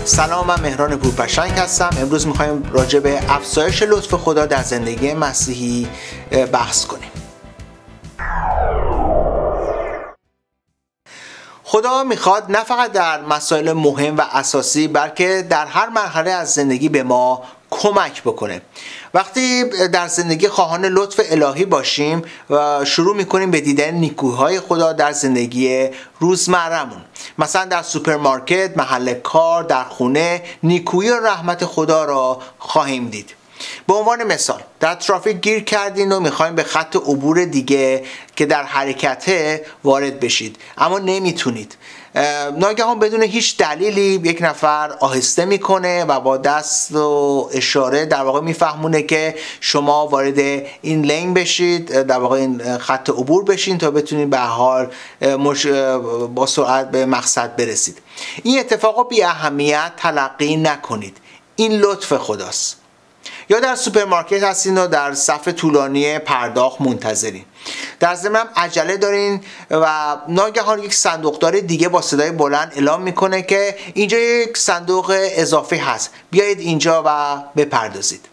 سلام، من مهران پورپشنگ هستم. امروز میخوایم راجع به افزایش لطف خدا در زندگی مسیحی بحث کنیم. خدا میخواد نه فقط در مسائل مهم و اساسی بلکه در هر مرحله از زندگی به ما کمک بکنه. وقتی در زندگی خواهان لطف الهی باشیم و شروع میکنیم به دیدن نیکویی‌های خدا در زندگی روزمره‌مون، مثلا در سوپرمارکت، محل کار، در خونه، نیکویی و رحمت خدا را خواهیم دید. به عنوان مثال، در ترافیک گیر کردین و میخواین به خط عبور دیگه که در حرکته وارد بشید، اما نمیتونید. ناگهان بدون هیچ دلیلی یک نفر آهسته میکنه و با دست و اشاره در واقع میفهمونه که شما وارد این لین بشید، در واقع این خط عبور بشین تا بتونید به حال با سرعت به مقصد برسید. این اتفاقا بی اهمیت تلقی نکنید، این لطف خداست. یا در سوپرمارکت هستین و در صف طولانی پرداخت منتظرین، در ضمن هم عجله دارین و ناگهان یک صندوقدار دیگه با صدای بلند اعلام میکنه که اینجا یک صندوق اضافی هست، بیایید اینجا و بپردازید.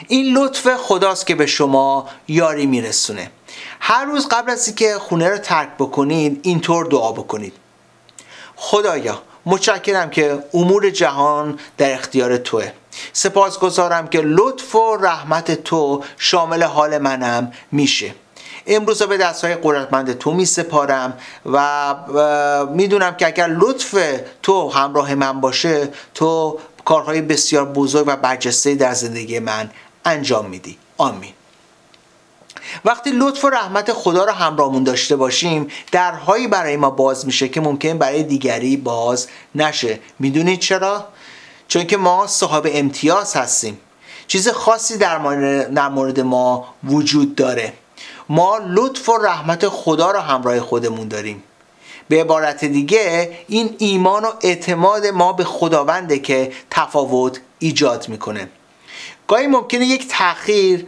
این لطف خداست که به شما یاری میرسونه. هر روز قبل از اینکه خونه رو ترک بکنید اینطور دعا بکنید: خدایا، متشکرم که امور جهان در اختیار توه. سپاسگزارم که لطف و رحمت تو شامل حال منم میشه. امروز به دستهای قدرتمند تو می سپارم و میدونم که اگر لطف تو همراه من باشه، تو کارهای بسیار بزرگ و برجسته در زندگی من انجام میدی. آمین. وقتی لطف و رحمت خدا رو همراهمون داشته باشیم، درهایی برای ما باز میشه که ممکن برای دیگری باز نشه. میدونید چرا؟ چون که ما صاحب امتیاز هستیم. چیز خاصی در مورد ما وجود داره. ما لطف و رحمت خدا رو همراه خودمون داریم. به عبارت دیگه، این ایمان و اعتماد ما به خداونده که تفاوت ایجاد میکنه. گاهی ممکنه یک تأخیر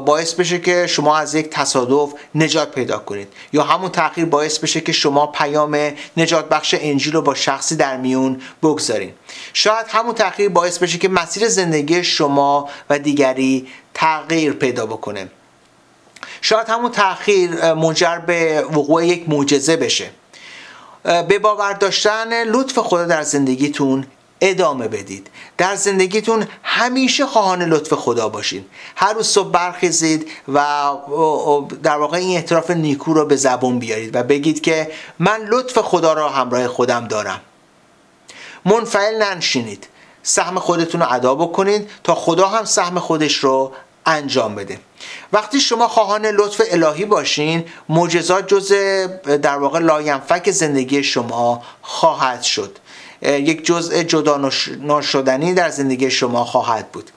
باعث بشه که شما از یک تصادف نجات پیدا کنید، یا همون تأخیر باعث بشه که شما پیام نجات بخش انجیل رو با شخصی در میون بگذارید. شاید همون تأخیر باعث بشه که مسیر زندگی شما و دیگری تغییر پیدا بکنه. شاید همون تأخیر منجر به وقوع یک معجزه بشه. به باور داشتن لطف خدا در زندگیتون ادامه بدید. در زندگیتون همیشه خواهان لطف خدا باشید. هر روز صبح برخیزید و در واقع این اعتراف نیکو رو به زبون بیارید و بگید که من لطف خدا را همراه خودم دارم. منفعل ننشینید. سهم خودتون رو ادا بکنید تا خدا هم سهم خودش رو انجام بده. وقتی شما خواهان لطف الهی باشین، معجزات جزء در واقع لاینفک زندگی شما خواهد شد. یک جزء جدا ناشدنی در زندگی شما خواهد بود.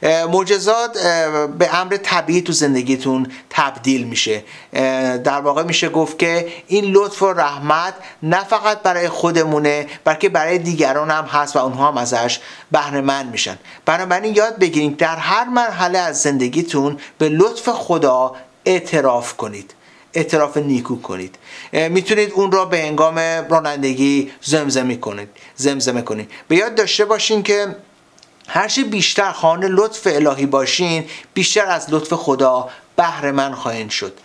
معجزات به امر طبیعی تو زندگیتون تبدیل میشه. در واقع میشه گفت که این لطف و رحمت نه فقط برای خودمونه بلکه برای دیگران هم هست و اونها هم ازش بهره مند میشن. بنابراین یاد بگیرید در هر مرحله از زندگیتون به لطف خدا اعتراف کنید، اعتراف نیکو کنید. میتونید اون را به هنگام رانندگی زمزمه کنید. به یاد داشته باشین که هرچی بیشتر خواهان لطف الهی باشین، بیشتر از لطف خدا بهره مند خواهید شد.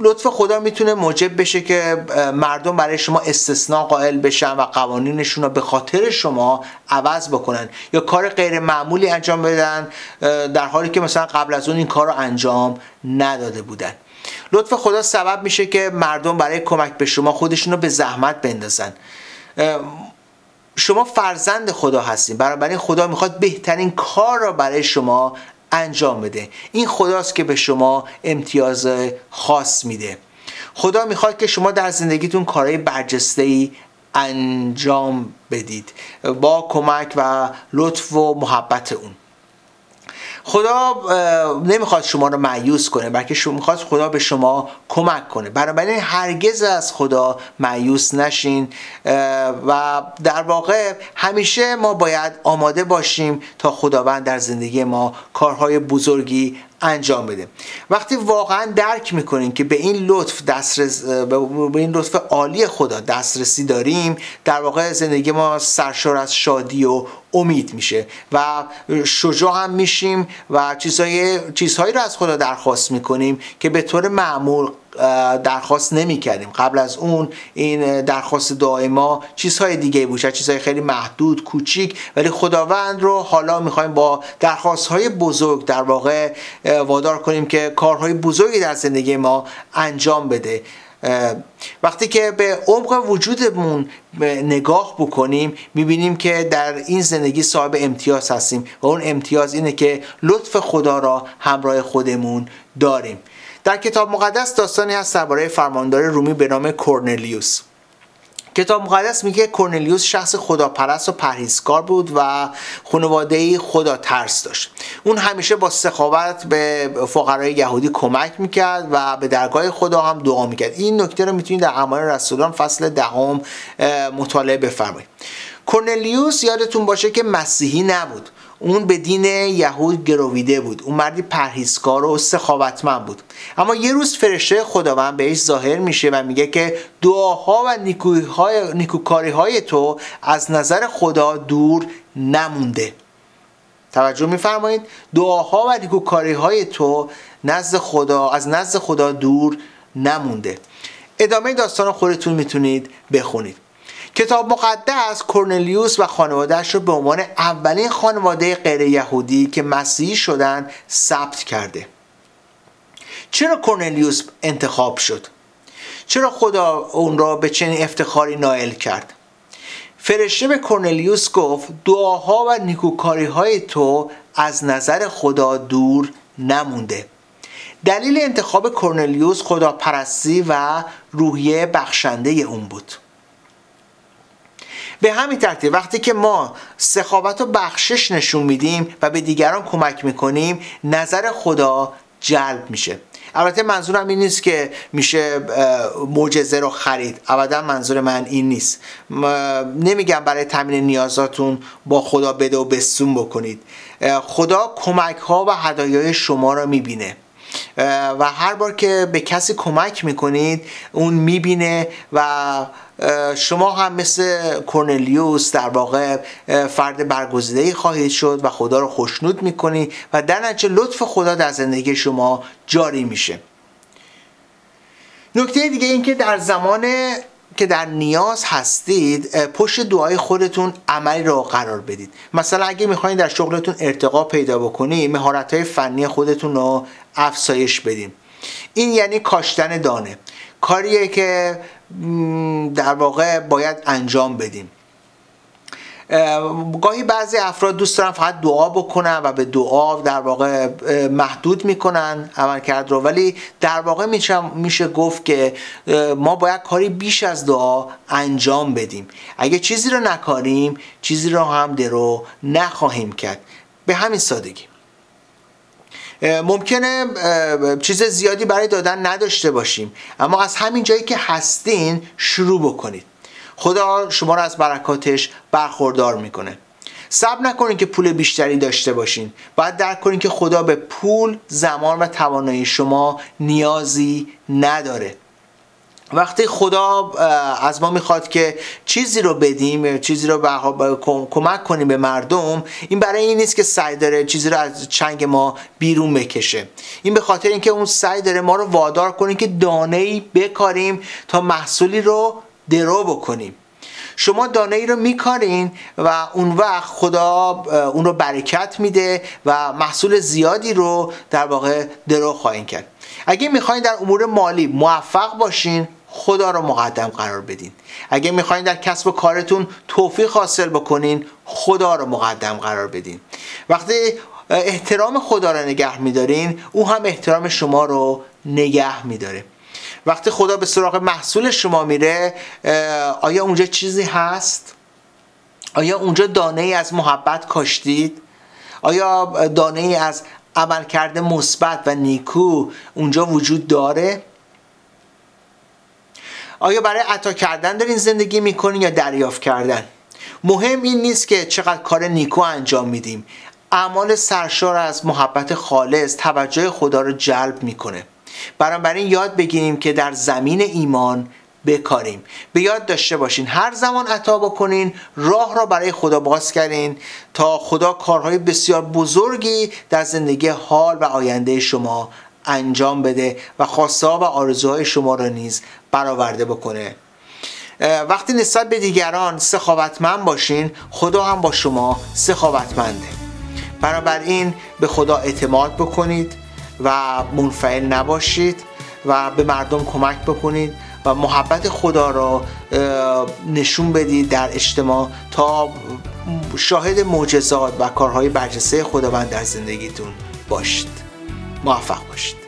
لطف خدا میتونه موجب بشه که مردم برای شما استثناء قائل بشن و قوانینشون رو به خاطر شما عوض بکنن، یا کار غیر معمولی انجام بدن در حالی که مثلا قبل از اون این کار رو انجام نداده بودن. لطف خدا سبب میشه که مردم برای کمک به شما خودشون رو به زحمت بندازن. شما فرزند خدا هستین، بنابراین خدا میخواد بهترین کار را برای شما انجام بده. این خداست که به شما امتیاز خاص میده. خدا میخواد که شما در زندگیتون کارهای برجسته‌ای انجام بدید با کمک و لطف و محبت اون. خدا نمیخواد شما رو مایوس کنه، بلکه میخواد خدا به شما کمک کنه. بنابراین هرگز از خدا مایوس نشین و در واقع همیشه ما باید آماده باشیم تا خداوند در زندگی ما کارهای بزرگی انجام بده. وقتی واقعا درک میکنیم که به این لطف به این لطف عالی خدا دسترسی داریم، در واقع زندگی ما سرشار از شادی و امید میشه و شجاع هم میشیم و چیزهایی رو از خدا درخواست میکنیم که به طور معمول درخواست نمی کردیم. قبل از اون این درخواست دعای ما چیزهای دیگه بود، چیزهای خیلی محدود کوچیک، ولی خداوند رو حالا میخوایم با درخواستهای بزرگ در واقع وادار کنیم که کارهای بزرگی در زندگی ما انجام بده. وقتی که به عمق وجودمون نگاه بکنیم میبینیم که در این زندگی صاحب امتیاز هستیم و اون امتیاز اینه که لطف خدا را همراه خودمون داریم. در کتاب مقدس داستانی هست درباره فرماندار رومی به نام کورنلیوس. کتاب مقدس میگه کورنلیوس شخص خداپرست و پرهیزکار بود و خانواده‌ای خدا ترس داشت. اون همیشه با سخاوت به فقرای یهودی کمک میکرد و به درگاه خدا هم دعا میکرد. این نکته رو میتونید در اعمال رسولان فصل 10 مطالعه بفرمایید. کورنلیوس یادتون باشه که مسیحی نبود، اون به دین یهود گرویده بود. اون مردی پرهیزکار و سخاوتمند بود. اما یه روز فرشته خداوند بهش ظاهر میشه و میگه که دعاها و نیکوکاری‌های تو از نظر خدا دور نمونده. توجه میفرمایید؟ دعاها و نیکوکاری‌های تو از نزد خدا دور نمونده. ادامه داستان خودتون میتونید بخونید. کتاب مقدس کورنلیوس و خانواده‌اش رو به عنوان اولین خانواده غیر یهودی که مسیحی شدن ثبت کرده. چرا کورنلیوس انتخاب شد؟ چرا خدا اون را به چنین افتخاری نائل کرد؟ فرشته به کورنلیوس گفت دعاها و نیکوکاری‌های تو از نظر خدا دور نمونده. دلیل انتخاب کورنلیوس خداپرستی و روحیه بخشنده اون بود. به همین ترتیب وقتی که ما سخاوت و بخشش نشون میدیم و به دیگران کمک میکنیم نظر خدا جلب میشه. البته منظورم این نیست که میشه معجزه رو خرید، ابدا منظور من این نیست. نمیگم برای تامین نیازاتون با خدا بده و بستون بکنید. خدا کمک ها و هدایای شما رو میبینه و هر بار که به کسی کمک میکنید اون میبینه و شما هم مثل کورنلیوس در واقع فرد برگزیده‌ای خواهید شد و خدا رو خوشنود میکنید و در نتیجه لطف خدا در زندگی شما جاری میشه. نکته دیگه این که در زمان که در نیاز هستید پشت دعای خودتون عملی رو قرار بدید. مثلا اگه میخواین در شغلتون ارتقا پیدا بکنید مهارت‌های فنی خودتون رو افزایش بدید. این یعنی کاشتن دانه، کاریه که در واقع باید انجام بدیم. گاهی بعضی افراد دوست دارن فقط دعا بکنن و به دعا در واقع محدود میکنن عملکرد رو، ولی در واقع میشه گفت که ما باید کاری بیش از دعا انجام بدیم. اگه چیزی رو نکنیم چیزی رو هم درو نخواهیم کرد. به همین سادگی. ممکنه چیز زیادی برای دادن نداشته باشیم، اما از همین جایی که هستین شروع بکنید. خدا شما را از برکاتش برخوردار میکنه. صبر نکنید که پول بیشتری داشته باشین. باید درک کنید که خدا به پول، زمان و توانایی شما نیازی نداره. وقتی خدا از ما میخواد که چیزی رو بدیم، چیزی رو کمک کنیم به مردم، این برای این نیست که سعی داره چیزی رو از چنگ ما بیرون بکشه. این به خاطر اینکه اون سعی داره ما رو وادار کنه که دانه‌ای بکاریم تا محصولی رو درو بکنیم. شما دانه‌ای رو میکارین و اون وقت خدا اون رو برکت میده و محصول زیادی رو در واقع درو خواهید کرد. اگه میخواین در امور مالی موفق باشین خدا رو مقدم قرار بدین. اگه میخواین در کسب و کارتون توفیق حاصل بکنین خدا رو مقدم قرار بدین. وقتی احترام خدا رو نگه میدارین او هم احترام شما رو نگه میداره. وقتی خدا به سراغ محصول شما میره آیا اونجا چیزی هست؟ آیا اونجا دانه‌ای از محبت کاشتید؟ آیا دانه‌ای از عملکرد مثبت و نیکو اونجا وجود داره؟ آیا برای عطا کردن دارین زندگی میکنین یا دریافت کردن؟ مهم این نیست که چقدر کار نیکو انجام میدیم، اعمال سرشار از محبت خالص توجه خدا رو جلب میکنه. بنابراین یاد بگیریم که در زمین ایمان بکاریم. به یاد داشته باشین هر زمان عطا بکنین راه را برای خدا باز کردین تا خدا کارهای بسیار بزرگی در زندگی حال و آینده شما انجام بده و خواسته‌ها و آرزوهای شما را نیز برآورده بکنه. وقتی نسبت به دیگران سخاوتمند باشین خدا هم با شما سخاوتمنده. بنابراین به خدا اعتماد بکنید و منفعل نباشید و به مردم کمک بکنید و محبت خدا را نشون بدید در اجتماع تا شاهد معجزات و کارهای برجسته خداوند در زندگیتون باشید. موفق باشید.